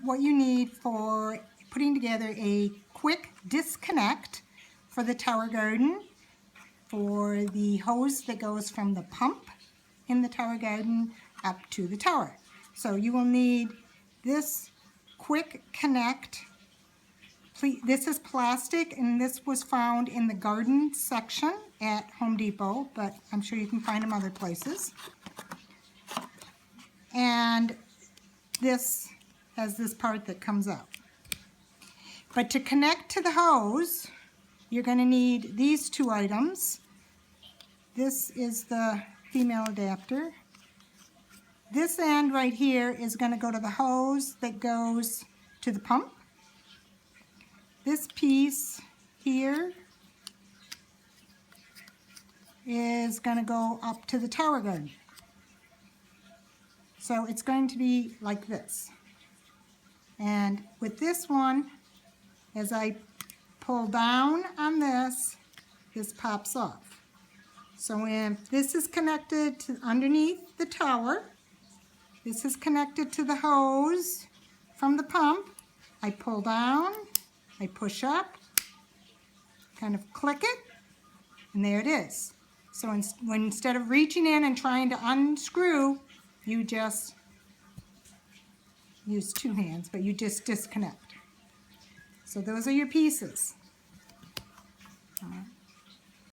what you need for putting together a quick disconnect for the tower garden, for the hose that goes from the pump in the tower garden up to the tower. So you will need this quick connect. This is plastic, and this was found in the garden section at Home Depot, but I'm sure you can find them other places. And this has this part that comes out. But to connect to the hose, you're going to need these two items. This is the female adapter. This end right here is going to go to the hose that goes to the pump. This piece here is going to go up to the tower garden. So it's going to be like this. And with this one, as I pull down on this, this pops off. So if this is connected to underneath the tower, this is connected to the hose from the pump, I pull down, I push up, kind of click it, and there it is. So instead of reaching in and trying to unscrew, you just use two hands, but you just disconnect. So those are your pieces. All right.